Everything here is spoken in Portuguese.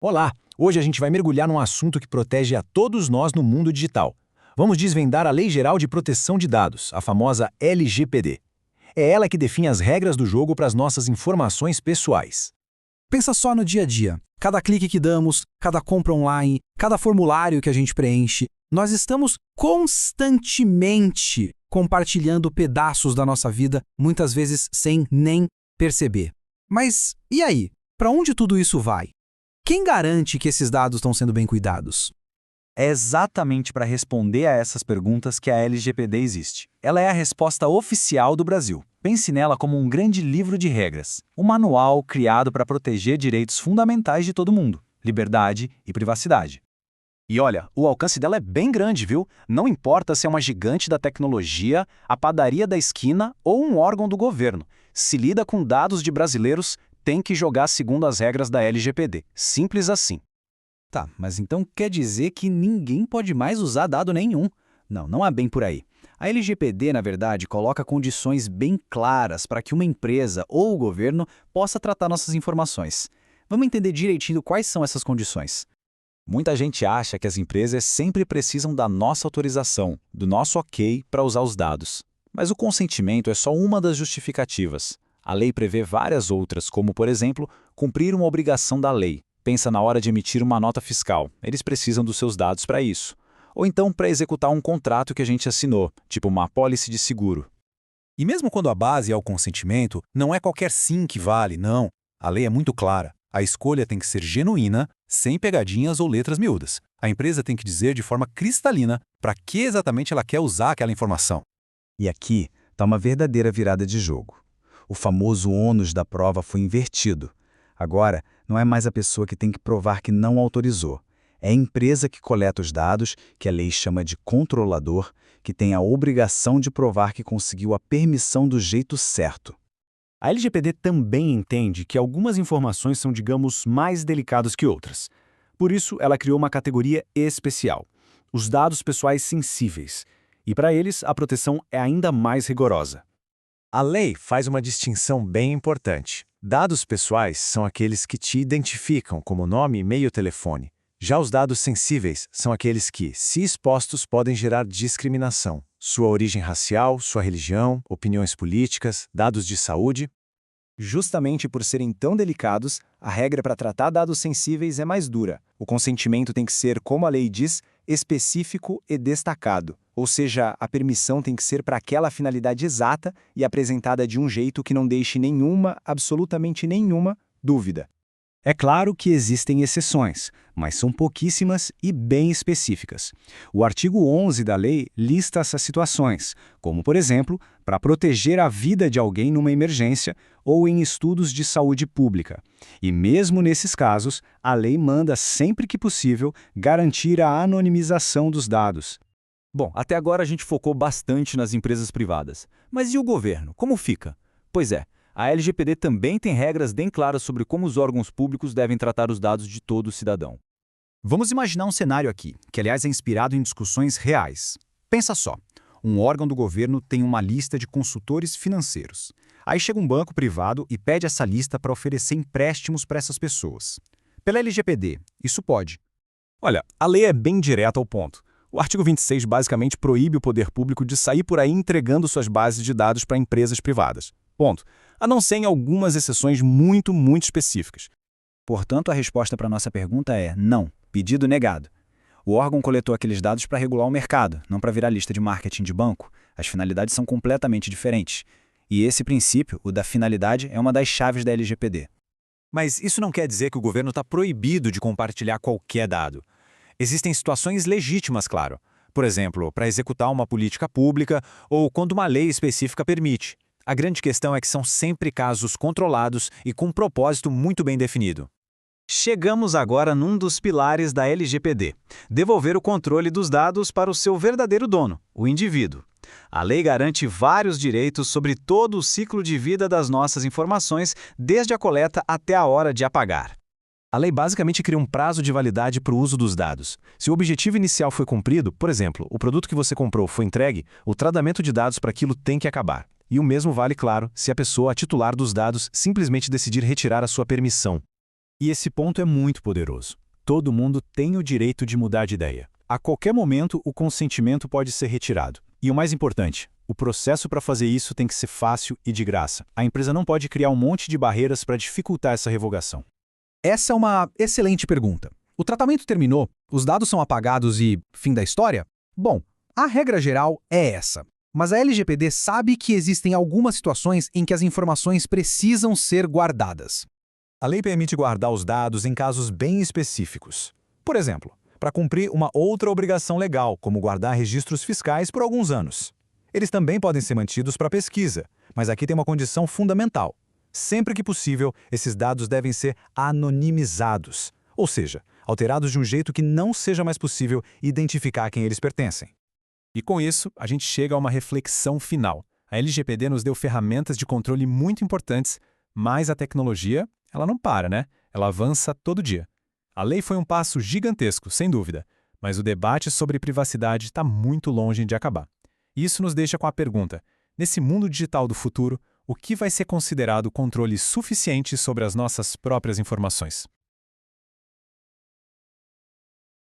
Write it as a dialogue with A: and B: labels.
A: Olá! Hoje a gente vai mergulhar num assunto que protege a todos nós no mundo digital. Vamos desvendar a Lei Geral de Proteção de Dados, a famosa LGPD. É ela que define as regras do jogo para as nossas informações pessoais.
B: Pensa só no dia a dia. Cada clique que damos, cada compra online, cada formulário que a gente preenche, nós estamos constantemente compartilhando pedaços da nossa vida, muitas vezes sem nem perceber. Mas e aí? Para onde tudo isso vai? Quem garante que esses dados estão sendo bem cuidados?
C: É exatamente para responder a essas perguntas que a LGPD existe. Ela é a resposta oficial do Brasil. Pense nela como um grande livro de regras, um manual criado para proteger direitos fundamentais de todo mundo, liberdade e privacidade.
A: E olha, o alcance dela é bem grande, viu? Não importa se é uma gigante da tecnologia, a padaria da esquina ou um órgão do governo. Se lida com dados de brasileiros, tem que jogar segundo as regras da LGPD. Simples assim.
B: Tá, mas então quer dizer que ninguém pode mais usar dado nenhum. Não é bem por aí. A LGPD, na verdade, coloca condições bem claras para que uma empresa ou o governo possa tratar nossas informações. Vamos entender direitinho quais são essas condições.
C: Muita gente acha que as empresas sempre precisam da nossa autorização, do nosso ok para usar os dados. Mas o consentimento é só uma das justificativas. A lei prevê várias outras, como, por exemplo, cumprir uma obrigação da lei. Pensa na hora de emitir uma nota fiscal. Eles precisam dos seus dados para isso. Ou então para executar um contrato que a gente assinou, tipo uma apólice de seguro.
A: E mesmo quando a base é o consentimento, não é qualquer sim que vale, não. A lei é muito clara. A escolha tem que ser genuína, sem pegadinhas ou letras miúdas. A empresa tem que dizer de forma cristalina para que exatamente ela quer usar aquela informação.
D: E aqui está uma verdadeira virada de jogo. O famoso ônus da prova foi invertido. Agora, não é mais a pessoa que tem que provar que não autorizou. É a empresa que coleta os dados, que a lei chama de controlador, que tem a obrigação de provar que conseguiu a permissão do jeito certo.
A: A LGPD também entende que algumas informações são, digamos, mais delicadas que outras. Por isso, ela criou uma categoria especial, os dados pessoais sensíveis. E para eles, a proteção é ainda mais rigorosa. A lei faz uma distinção bem importante. Dados pessoais são aqueles que te identificam como nome, e-mail e telefone. Já os dados sensíveis são aqueles que, se expostos, podem gerar discriminação. Sua origem racial, sua religião, opiniões políticas, dados de saúde. Justamente por serem tão delicados, a regra para tratar dados sensíveis é mais dura. O consentimento tem que ser, como a lei diz, específico e destacado. Ou seja, a permissão tem que ser para aquela finalidade exata e apresentada de um jeito que não deixe nenhuma, absolutamente nenhuma, dúvida. É claro que existem exceções, mas são pouquíssimas e bem específicas. O artigo 11 da lei lista essas situações, como, por exemplo, para proteger a vida de alguém numa emergência ou em estudos de saúde pública. E mesmo nesses casos, a lei manda, sempre que possível, garantir a anonimização dos dados.
C: Bom, até agora a gente focou bastante nas empresas privadas. Mas e o governo? Como fica? Pois é, a LGPD também tem regras bem claras sobre como os órgãos públicos devem tratar os dados de todo cidadão.
A: Vamos imaginar um cenário aqui, que aliás é inspirado em discussões reais. Pensa só, um órgão do governo tem uma lista de consultores financeiros. Aí chega um banco privado e pede essa lista para oferecer empréstimos para essas pessoas. Pela LGPD, isso pode. Olha, a lei é bem direta ao ponto. O artigo 26 basicamente proíbe o poder público de sair por aí entregando suas bases de dados para empresas privadas. Ponto. A não ser em algumas exceções muito específicas. Portanto, a resposta para a nossa pergunta é não, pedido negado. O órgão coletou aqueles dados para regular o mercado, não para virar lista de marketing de banco. As finalidades são completamente diferentes. E esse princípio, o da finalidade, é uma das chaves da LGPD. Mas isso não quer dizer que o governo está proibido de compartilhar qualquer dado. Existem situações legítimas, claro. Por exemplo, para executar uma política pública ou quando uma lei específica permite. A grande questão é que são sempre casos controlados e com um propósito muito bem definido. Chegamos agora num dos pilares da LGPD, devolver o controle dos dados para o seu verdadeiro dono, o indivíduo. A lei garante vários direitos sobre todo o ciclo de vida das nossas informações, desde a coleta até a hora de apagar. A lei basicamente cria um prazo de validade para o uso dos dados. Se o objetivo inicial foi cumprido, por exemplo, o produto que você comprou foi entregue, o tratamento de dados para aquilo tem que acabar. E o mesmo vale, claro, se a pessoa titular dos dados simplesmente decidir retirar a sua permissão.
C: E esse ponto é muito poderoso. Todo mundo tem o direito de mudar de ideia. A qualquer momento, o consentimento pode ser retirado. E o mais importante, o processo para fazer isso tem que ser fácil e de graça. A empresa não pode criar um monte de barreiras para dificultar essa revogação.
E: Essa é uma excelente pergunta. O tratamento terminou, os dados são apagados e fim da história? Bom, a regra geral é essa. Mas a LGPD sabe que existem algumas situações em que as informações precisam ser guardadas.
A: A lei permite guardar os dados em casos bem específicos. Por exemplo, para cumprir uma outra obrigação legal, como guardar registros fiscais por alguns anos. Eles também podem ser mantidos para pesquisa, mas aqui tem uma condição fundamental. Sempre que possível, esses dados devem ser anonimizados, ou seja, alterados de um jeito que não seja mais possível identificar a quem eles pertencem.
F: E com isso, a gente chega a uma reflexão final. A LGPD nos deu ferramentas de controle muito importantes, mas a tecnologia, ela não para, né? Ela avança todo dia. A lei foi um passo gigantesco, sem dúvida, mas o debate sobre privacidade está muito longe de acabar. Isso nos deixa com a pergunta: nesse mundo digital do futuro, o que vai ser considerado controle suficiente sobre as nossas próprias informações?